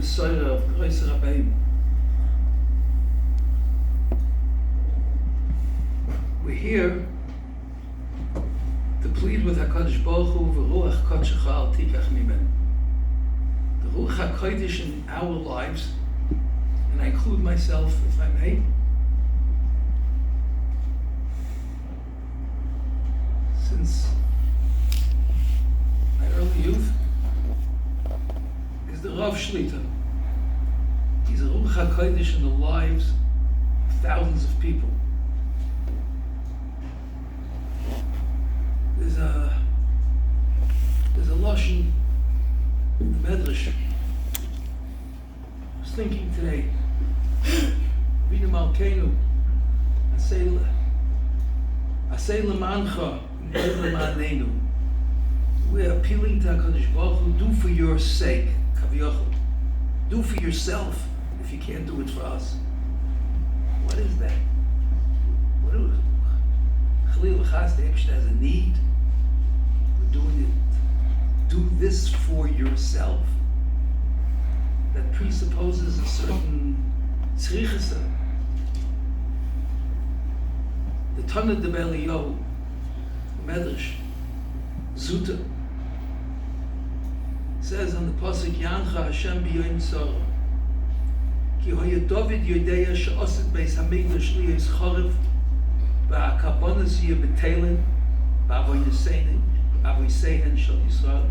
Shiur Lrf. We're here to plead with HaKadosh Baruch Hu v'ruach kodshecha al tikach mimen. The Ruach HaKodesh in our lives, and I include myself if I may, since my early youth, is the Rav Shlita. He's a Ruach HaKodesh in the lives of thousands of people. There's a lashon in the Medrash. I was thinking today, Vina Malkeinu, Asay Lemancha, Lemanenu. We're appealing to HaKadosh Baruch Hu, do for your sake, Kaviyachol. Do for yourself if you can't do it for us. What is that? What is it? Chalil v'chas, the Ebshter has a need. We're doing it. Do this for yourself. That presupposes a certain tzrichasa. The Tana de Beliyo, Medrash, Zuta, says on the pasuk Yancha Hashem b'yoyim tzara ki hoya David yodeya she'oset beis hamikdash liyos chorev v'akabonos yeh b'telin v'avoyisehen shel Yisrael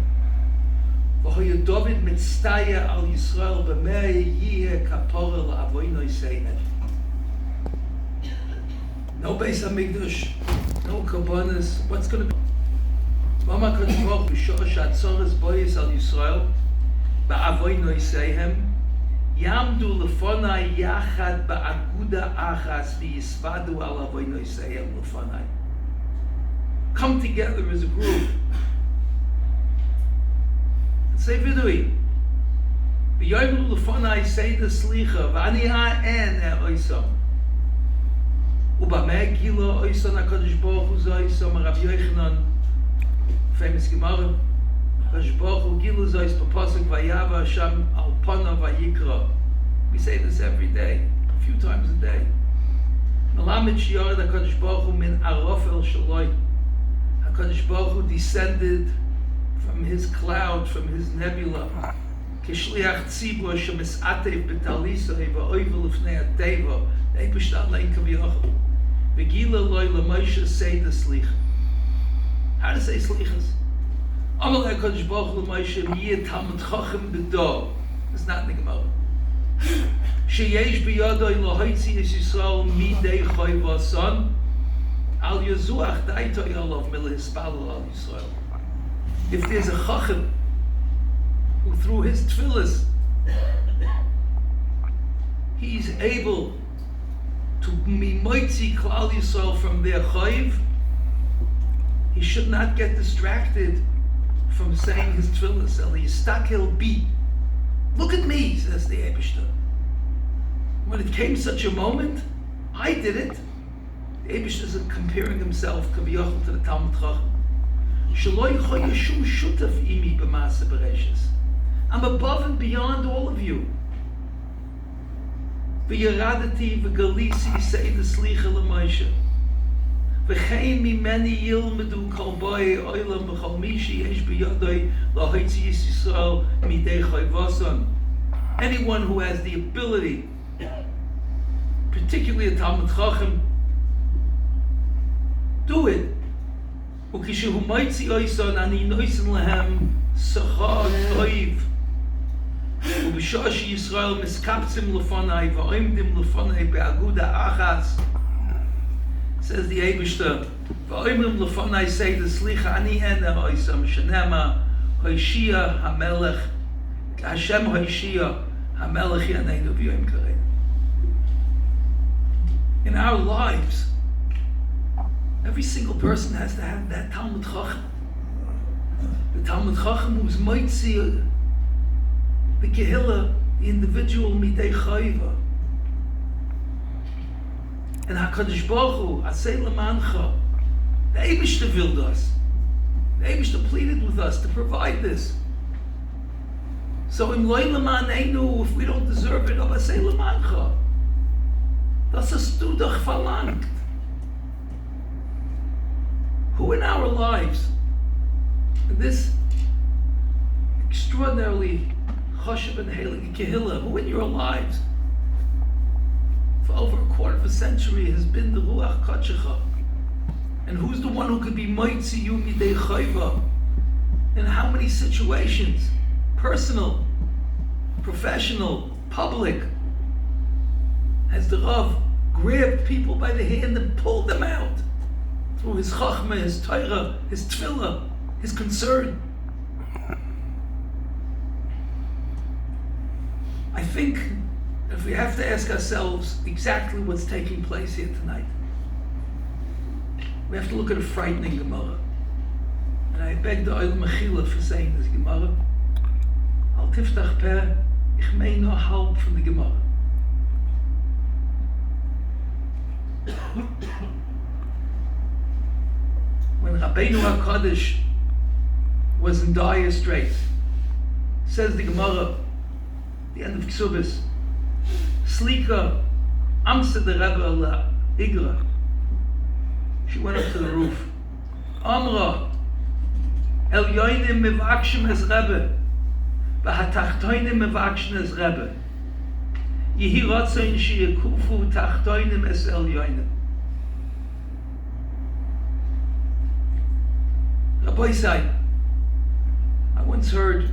v'hoya David mitztaya al Yisrael b'mei yeh kapora la'avoyisehen. No beis hamikdash, no kabonos. What's going to be? Mama Kadosh Baruch Hu b'shosh hatzoras boyis al Yisrael ba'avoy noiseihem yamdu lefonai yachad ba'aguda achas v'yisvadu al avoy noiseihem lefonai. Come together as a group and say vidui v'yoymu lefonai say the slicha v'ani ha'en ha'oisam u'bameh gila oisan HaKadosh Baruch Hu zoisam Rabbi Yochanan. Famous Gemara, HaKadosh Baruch Hu gilu zois b'pasuk vayava Hashem al pana vayikra. We say this every day, a few times a day. Melamed shiyared HaKadosh Baruch Hu min arofel shaloi. HaKadosh Baruch Hu descended from his cloud, from his nebula. Kishliach tzibur shemis'atev b'talisoi va'oivel l'fnei ha'teva. Eibishtat lein kaviyachol. V'gila loi l'moshe seder slicha. How to say slichas? Amal HaKadosh Baruch Hu l'Moshe miyeh Talmud Chacham b'do. It's not in the Gemara. Sheyesh b'yadoi l'hoitzi es Yisrael midei choy v'ason al yazuach daitoi olav mil'ispalel al Yisrael. If there's a Chacham who through his tefillas he's able to be moitzi klal Yisrael from their choiv, he should not get distracted from saying his tefillas. Eliyistakel bi. Look at me, says the Eibishter. When it came such a moment, I did it. The Eibishter is comparing himself kaviyachol to the Talmud Chacham. Shelo yichoy yeshum shutaf imi b'maaseh bereishis. I'm above and beyond all of you. V'yeradati v'galisi say the slicha l'Moshe. V'chein mimeni yilmedu kol boi oilam v'chol mishi yesh b'yadoi l'hoitzi Yisrael midei choy v'ason. Anyone who has the ability, particularly a Talmud Chacham, do it. Ukishehu moitzi oison ani noisen lehem sachar toiv. Ub'shosh Yisrael miskaptzim lefonai v'oimdim lefonai be'aguda achas. Says the Eibishter, v'oimrim lefonai say the slicha ani ena oisam shenema hoishia hamelech Hashem hoishia hamelech yaneinu v'yoim karein. In our lives, every single person has to have that Talmud Chacham. The Talmud Chacham who's moitzi the kehillah, the individual midei chayva. And HaKadosh Baruch Hu, Asay Lemancha, the Eibishter willed us. The Eibishter pleaded with us to provide this. So im Loi Leman Einu, if we don't deserve it, aber sei Lemancha. Das hast du doch verlangt. Who in our lives, in this extraordinarily chashuv and heilig kehillah, who in your lives for over a quarter of a century has been the Ruach Kodshecha? And who's the one who could be moitzi you midei chayva? In how many situations, personal, professional, public, has the Rav grabbed people by the hand and pulled them out through his chachma, his Torah, his tefillah, his concern? I think if we have to ask ourselves exactly what's taking place here tonight, we have to look at a frightening Gemara. And I beg the Oil Mechila for saying this Gemara. Al tiftach peh, ich may no help from the Gemara. When Rabbeinu HaKadosh was in dire straits, says the Gemara, the end of Ksubis, Slika, Amsa the Rebbe la Igra. She went up to the roof. Amra, El Yoinim Mevakshim es Rebbe, V'hatachtoinim Mevakshim es Rebbe. Yehi Ratzoin Sheyekufu Tachtoinim es El Yoinim. Rabbi Isai, I once heard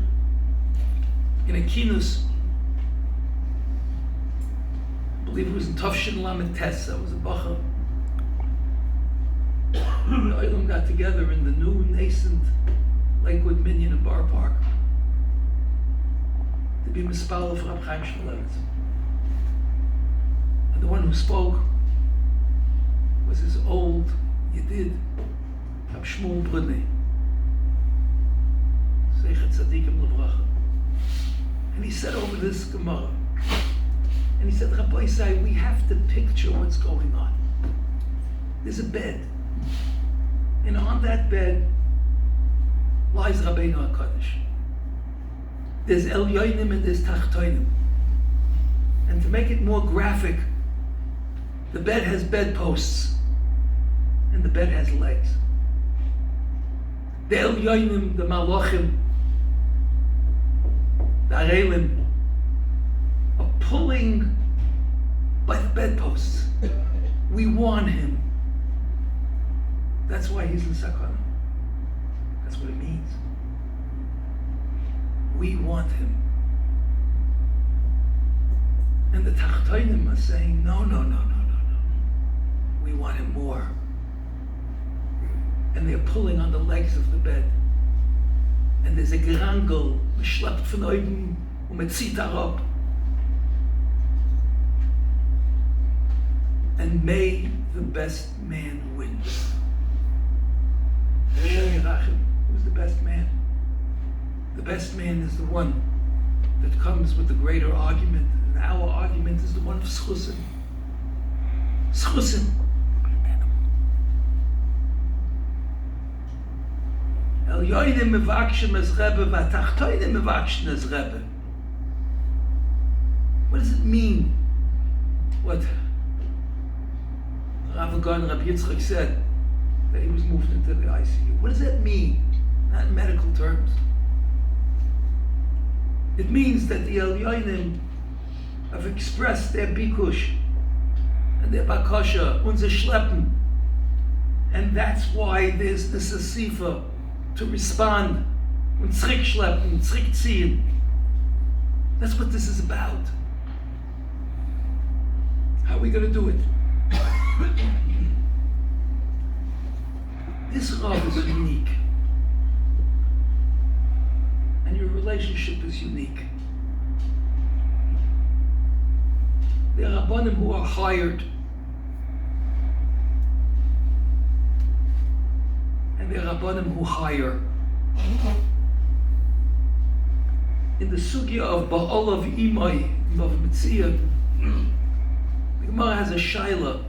in a kinus, I believe it was in Tafshin Lamed Tes, I was a bacha. The Oilam got together in the new nascent Lakewood Minyan and Bar Park to be mispal of Rab Chaim Shmulevitz. And the one who spoke was his old Yedid, Rab Shmuel Brudney, Zeichet Tzadikim Levracha. And he said over this Gemara, and he said, Rabbi Isai, we have to picture what's going on. There's a bed. And on that bed lies Rabbeinu HaKadosh. There's El Yoinim and there's Tachtoinim. And to make it more graphic, the bed has bedposts and the bed has legs. The El Yoinim, the Malachim, the Arelim, are pulling by the bedposts. We want him. That's why he's in Sakana. That's what it means. We want him. And the Tachtoinim are saying, no. We want him more. And they're pulling on the legs of the bed. And there's a gerangel, geschleppt von oben, und man zieht herab. And may the best man win. Who's the best man? The best man is the one that comes with the greater argument, and our argument is the one of Schusim. Schusim. El Yoinim Mevakshim es Rebbe, V'atachtoinim Mevakshim es Rebbe. What does it mean? What Rav Gon Rabbi Yitzchak said, that he was moved into the ICU. What does that mean? Not in medical terms. It means that the El Yoinim have expressed their bikush and their bakasha, unser Schleppen. And that's why there's this asifa to respond, und zurückschleppen, zurückziehen. That's what this is about. How are we going to do it? This Rav is unique. And your relationship is unique. There are Rabbanim who are hired. And there are Rabbanim who hire. In the sugya of Ba'alav Imai, of Mitziyah, the Gemara has a shaila.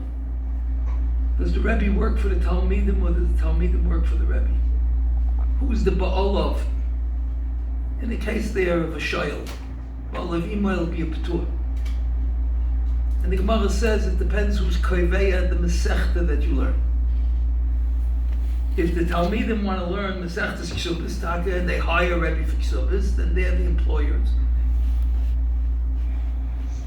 Does the Rebbe work for the Talmidim or does the Talmidim work for the Rebbe? Who's the Ba'alav In the case there of a shayl, well, if Ima will be a patur. And the Gemara says it depends who's koiveya the Masechta that you learn. If the Talmidim want to learn Masechtas Ksubis Taka and they hire Rebbe for Ksubis, then they're the employers.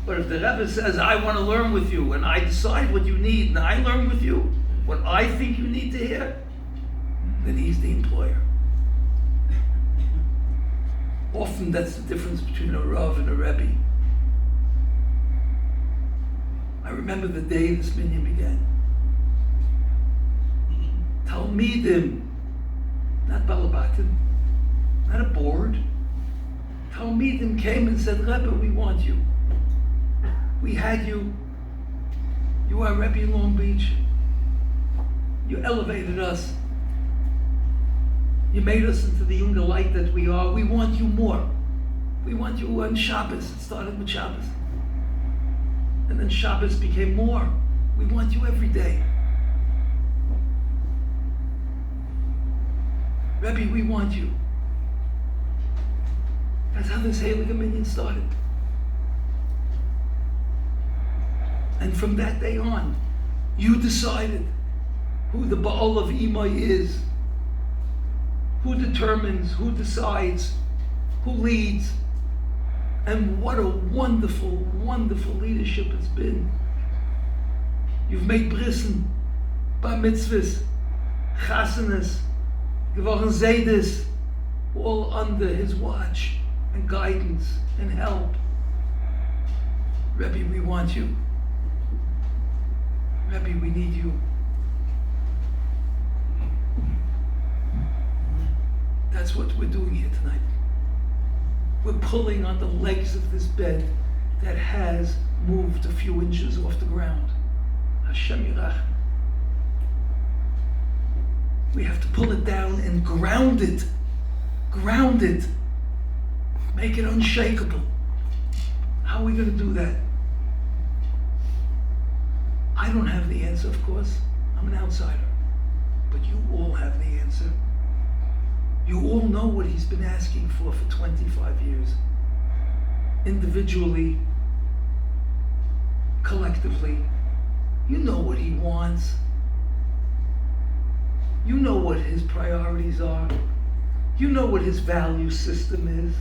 But if the Rebbe says, I want to learn with you, and I decide what you need, and I learn with you, what I think you need to hear, then he's the employer. Often that's the difference between a Rav and a Rebbe. I remember the day this minyan began. Talmidim, not Balabatim, not a board. Talmidim came and said, Rebbe, we want you. We had you. You are Rebbe in Long Beach. You elevated us. You made us into the younger light that we are. We want you more. We want you on Shabbos. It started with Shabbos. And then Shabbos became more. We want you every day. Rebbe, we want you. That's how this Heilige Minyan started. And from that day on, you decided who the Baal of Imai is, who determines, who decides, who leads, and what a wonderful, wonderful leadership it's been. You've made brissen, bar mitzvahs, chasanas, geworren zedis, all under his watch and guidance and help. Rebbe, we want you. Rebbe, we need you. That's what we're doing here tonight. We're pulling on the legs of this bed that has moved a few inches off the ground. Hashem Yirach. We have to pull it down and ground it. Ground it. Make it unshakable. How are we going to do that? I don't have the answer, of course. I'm an outsider. But you all have the answer. You all know what he's been asking for 25 years. Individually, collectively. You know what he wants. You know what his priorities are. You know what his value system is.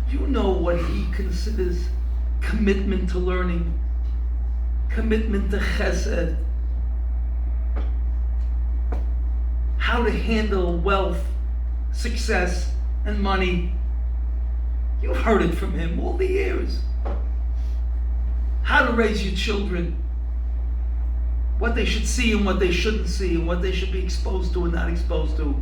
You know what he considers commitment to learning, commitment to chesed, how to handle wealth, success, and money. You've heard it from him all the years. How to raise your children, what they should see and what they shouldn't see, and what they should be exposed to and not exposed to.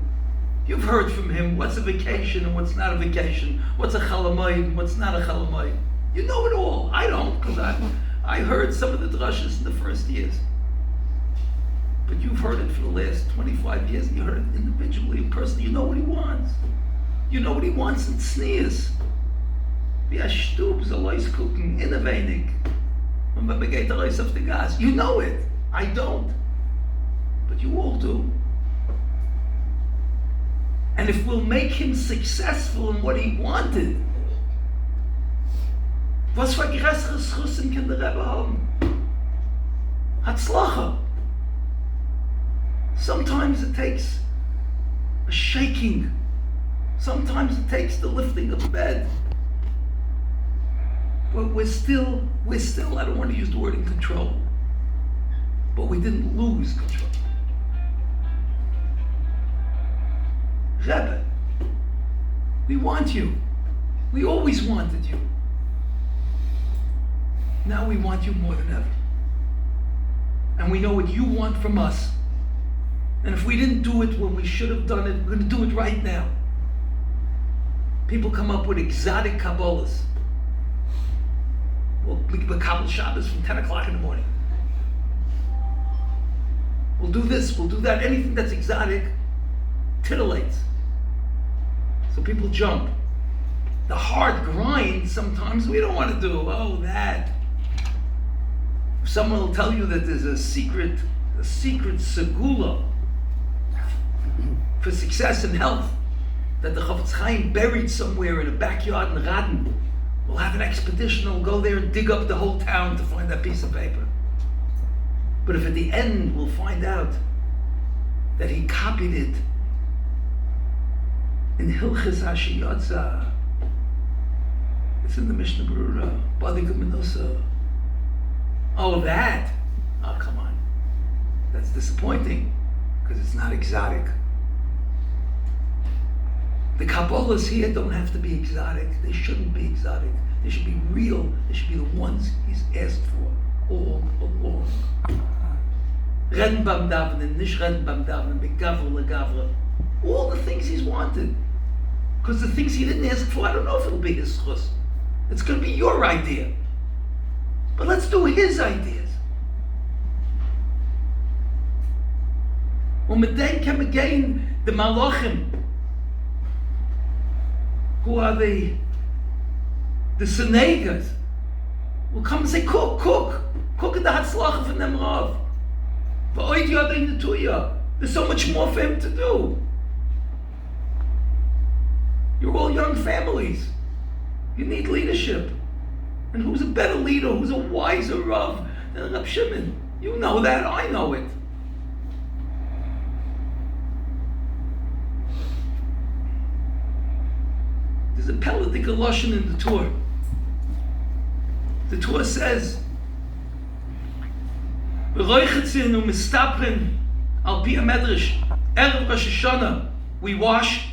You've heard from him what's a vacation and what's not a vacation, what's a chalamayid and what's not a chalamayid. You know it all. I don't, because I heard some of the drushes in the first years. But you've heard it for the last 25 years, and you heard it individually and personally. You know what he wants. You know what he wants in tznius. Wie a Stub soll ausgucken, in a wenig. Und man begeht raus auf the gas. You know it. I don't. But you all do. And if we'll make him successful in what he wanted, was für größere Schussen kann der Rebbe haben? Hatzlacha. Sometimes it takes a shaking. Sometimes it takes the lifting of the bed. But we're still, I don't want to use the word in control, but we didn't lose control. Rebbe, we want you. We always wanted you. Now we want you more than ever. And we know what you want from us. And if we didn't do it when we should have done it, we're going to do it right now. People come up with exotic Kabbalahs. We'll Kabbalah Shabbos from 10 o'clock in the morning. We'll do this, we'll do that. Anything that's exotic titillates. So people jump. The hard grind, sometimes we don't want to do. Oh, that. Someone will tell you that there's a secret segula for success and health. that the Chafetz Chaim buried somewhere in a backyard in Radin. We'll have an expedition, we'll go there and dig up the whole town to find that piece of paper. But if at the end we'll find out that he copied it in Hilchas Hashiyotza, it's in the Mishnah Berurah, Badik Menusa. Oh, that? Oh, come on. That's disappointing, because it's not exotic. The Kabbalahs here don't have to be exotic. They shouldn't be exotic. They should be real. They should be the ones he's asked for all along. Reden beim Davenen, nicht reden beim Davenen, begavra legavra. All the things he's wanted. Because the things he didn't ask for, I don't know if it'll be his chus. It's going to be your idea. But let's do his ideas. Und mit dem come again the Malachim. Who are the Senegas? Will come and say, cook at the Hatzlacha from them Rav. There's so much more for him to do. You're all young families. You need leadership. And who's a better leader, who's a wiser Rav than R Shimon? You know that, I know it. There's a Pelitic Lashon in the Torah. The Torah says, "V'roichetzin u'mistaprin al pi medrash erev Rosh Hashanah." We wash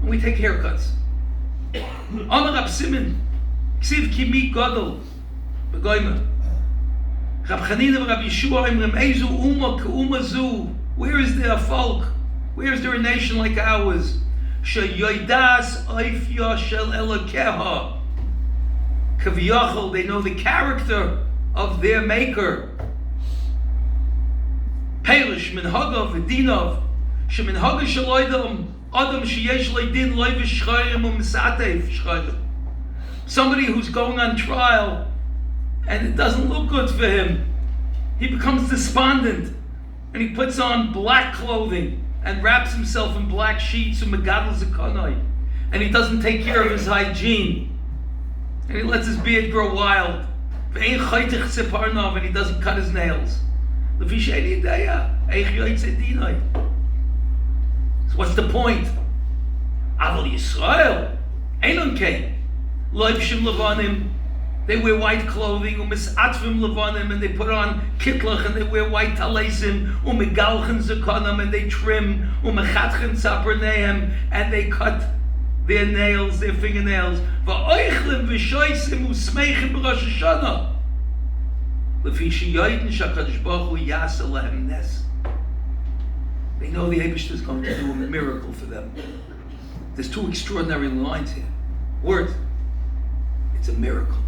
and we take haircuts. Amar Rab Simon, ksiv ki mi gadol b'goyma. Rab Chanina v'Rab Yeshua imrem ezu umma k'umma zu. Where is there a folk? Where is there a nation like ours? Sheyoidas oifya shel elokeha. Kaviyachol, they know the character of their maker. Perish minhagav v'dinav sheminhaga shaloidam adam sheyesh leidin loivish shchayim u'misatev shchayim. Somebody who's going on trial and it doesn't look good for him, he becomes despondent and he puts on black clothing and wraps himself in black sheets and megadol zakonai, and he doesn't take care of his hygiene, and he lets his beard grow wild, and he doesn't cut his nails. So what's the point? Aval Yisrael, Einon Kei, Loibshim Levanim, they wear white clothing, Umisatfim Levanim, and they put on kitlach, and they wear white talesim, Umigalchen Zakonam, and they trim, Umechatchen Zapernehem, and they cut their nails, their fingernails. Va'oichlim v'shoisim u'smeichim b'Rosh Hashanah. Lefi sheyoyden shakadosh baruch hu yasa lehem nes. They know the Eibishter is going to do a miracle for them. There's two extraordinary lines here. Words. It's a miracle.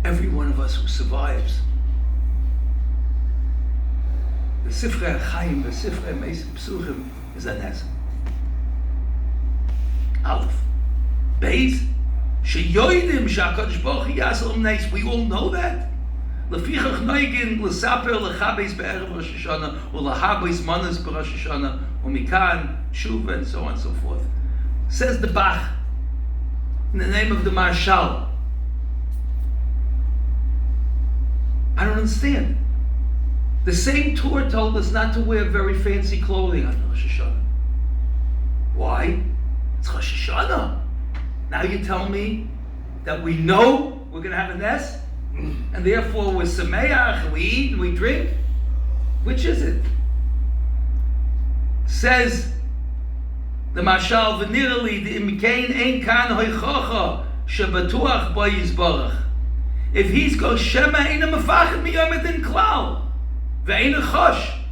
Every one of us who survives, the Sifrei HaChaim, the Sifrei Meisim Psuchim, is a nes. Aleph. Beis, sheyoidim shakadosh baruch hu yasa lehem nes. We all know that. Lefichach noigin l'saper lechabes be'erev Rosh Hashanah u'lehabes manas b'Rosh Hashanah u'mikan shuva and so on and so forth. Says the Bach in the name of the Marshal. I don't understand. The same Torah told us not to wear very fancy clothing on Rosh Hashanah. Why? It's Rosh Hashanah. Now you tell me that we know we're going to have a nes, and therefore we're sameach, we eat and we drink? Which is it? Says the Mashal, v'nirali the imkein ein kan hoichocha shebatuach bo yizbarach. If he's go shema ein mefachim miyom edin klal ve'ein chosh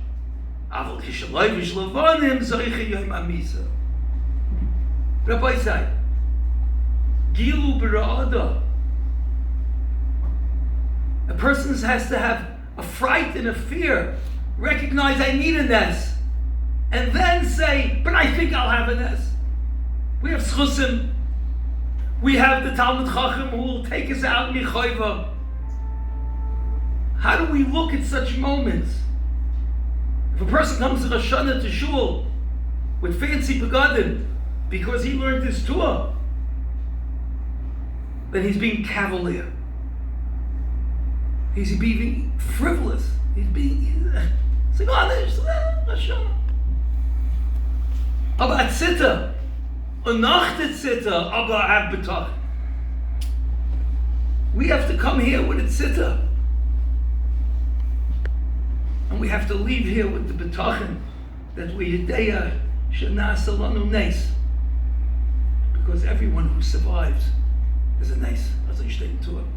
aval kishaloi v'shlevonim zoiche yom amisa. Rabbi say, gilu b'ra'ada. A person has to have a fright and a fear, recognize I need a nes, and then say, but I think I'll have a nes. We have schusim, we have the Talmud Chacham who will take us out michoiva. How do we look at such moments? If a person comes to Rosh Hashanah to shul with fancy begadim because he learned his Torah, then he's being cavalier. He's being frivolous. He's being saying, aber at Zitter, und nach der Zitter, aber at Betach. We have to come here with a Zitter. And we have to leave here with the Betachin that we Yedeya Shanasa Lanu Nes. Because everyone who survives is a Nes, as I stated to him.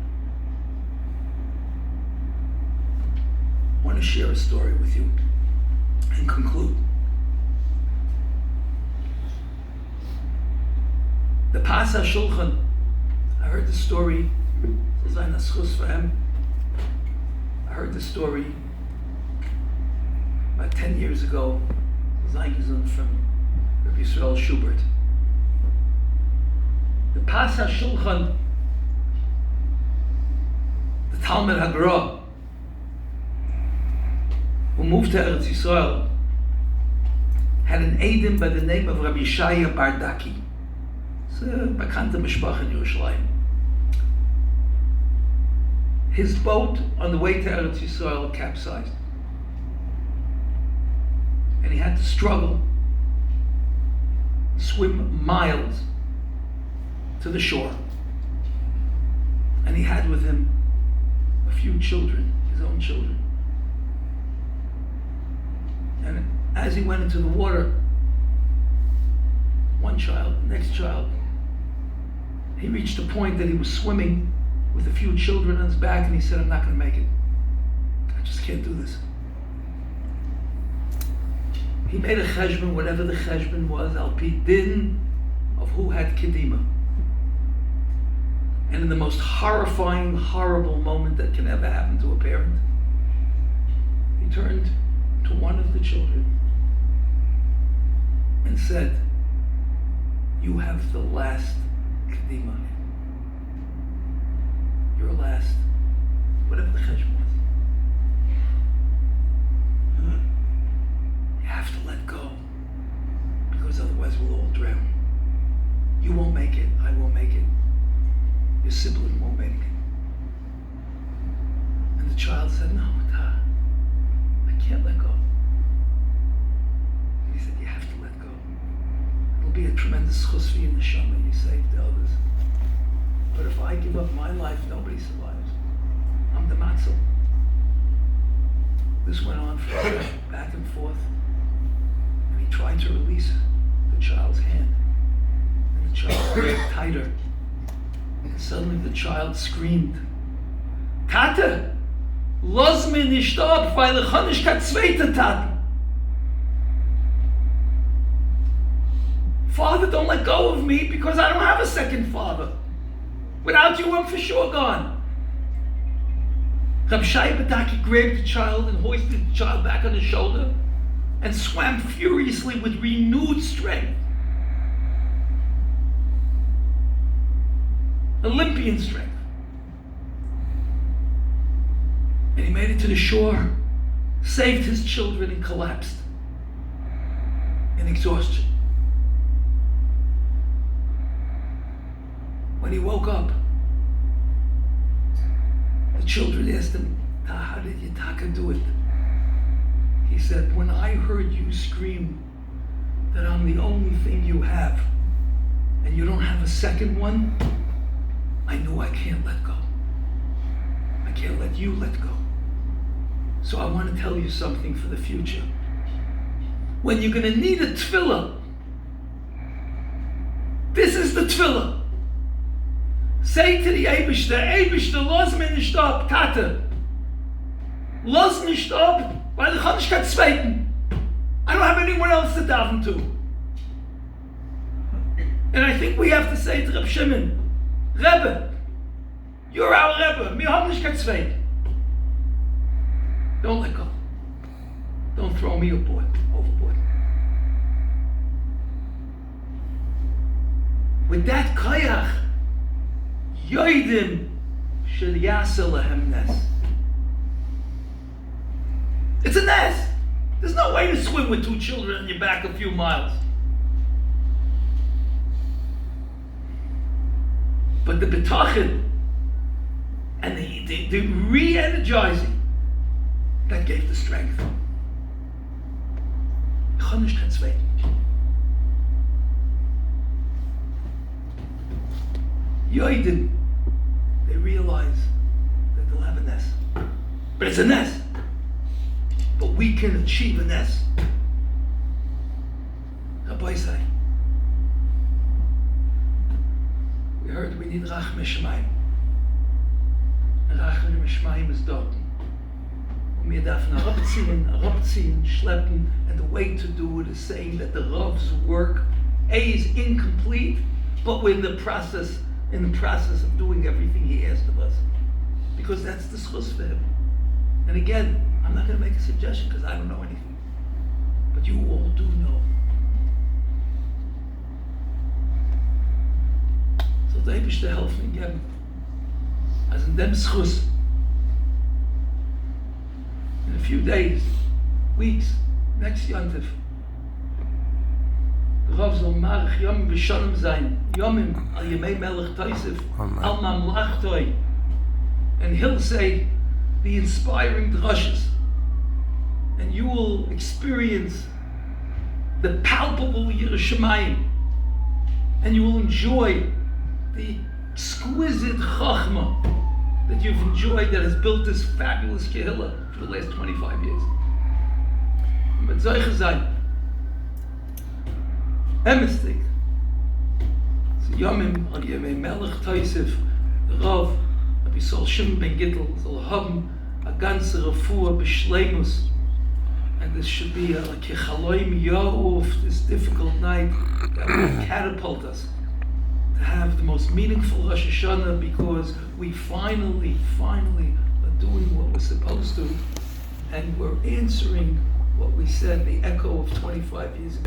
I want to share a story with you and conclude. The Pas HaShulchan, I heard the story, I heard the story about 10 years ago, from Rabbi Yisrael Schubert. The Pas HaShulchan, the Talmud HaGra, who moved to Eretz Yisrael, had an Eidim by the name of Rabbi Shaya Bardaki. It's a bekannte Mishpach in Yerushalayim. His boat on the way to Eretz Yisrael capsized. And he had to struggle, swim miles to the shore. And he had with him a few children, his own children. And as he went into the water, one child, the next child, he reached a point that he was swimming with a few children on his back, and he said, I'm not going to make it. I just can't do this. He made a cheshbon, whatever the cheshbon was, al pi din of who had kedima. And in the most horrifying, horrible moment that can ever happen to a parent, he turned to one of the children and said, you have the last kedima. Your last, whatever the cheshbon was. You have to let go, because otherwise we'll all drown. You won't make it, I won't make it. Your sibling won't make it. And the child said, no, I can't let go. And he said, you have to let go. It'll be a tremendous chus for you in the Shama, you saved the others. But if I give up my life, nobody survives. I'm the matzel. This went on for a second, back and forth. And he tried to release the child's hand. And the child grabbed tighter. And suddenly the child screamed, Tate, lass mich nicht ab, weil ich habe nicht keine zweite Taten. Father, don't let go of me because I don't have a second father. Without you, I'm for sure gone. Reb Shai Badaki grabbed the child and hoisted the child back on his shoulder and swam furiously with renewed strength. Olympian strength. And he made it to the shore, saved his children, and collapsed in exhaustion. When he woke up, the children asked him, how did Yitaka do it? He said, when I heard you scream that I'm the only thing you have, and you don't have a second one, I knew I can't let go. I can't let you let go. So I want to tell you something for the future. When you're going to need a tefillah, this is the tefillah. Say to the Eibishter, lass mich nicht ab, Tate. Lass mich nicht ab, weil ich habe nicht keinen zweiten. I don't have anyone else to daven to. And I think we have to say to Reb Shimon, Rebbe, you're our Rebbe, wir haben nicht keinen zweiten. Don't let go. Don't throw me overboard. With that koyach, yoidim shel yaseh lahem nes. It's a nes. There's no way to swim with two children on your back a few miles. But the betachin and the re-energizing that gave the strength. Chonish can zweit. Yoidin, they realize that they'll have a nest. But it's a nest. But we can achieve a nest. Rabbi say, we heard we need Rachmei Shemaim. And Rachmei Shemaim is dort. Und wir dürfen herabziehen, schleppen, and the way to do it is saying that the Rav's work, is incomplete, but we're in the process of doing everything he asked of us. Because that's the schus for him. And again, I'm not going to make a suggestion because I don't know anything. But you all do know. So the Eibush to help me again. As in dem schus. In a few days, weeks, next Yontif, the Rav soll marach Yomim v'shonim sein, Yomim al Yemei Melech Tosef, al Mamlachtoi, and he'll say the inspiring drushes, and you will experience the palpable Yerushalayim, and you will enjoy the exquisite chachma that you've enjoyed that has built this fabulous kehillah for the last 25 years. But Zoycha Zayin, Emistik, so Yomim al Yemei Melech Tosef, the Rav, Rabbi Shimon ben Gittel, soll haben a ganze Refuah b'shleimus, and this should be a kechaloim ya'uf, this difficult night that will catapult us to have the most meaningful Rosh Hashanah, because we finally are doing what we're supposed to, and we're answering what we said, the echo of 25 years.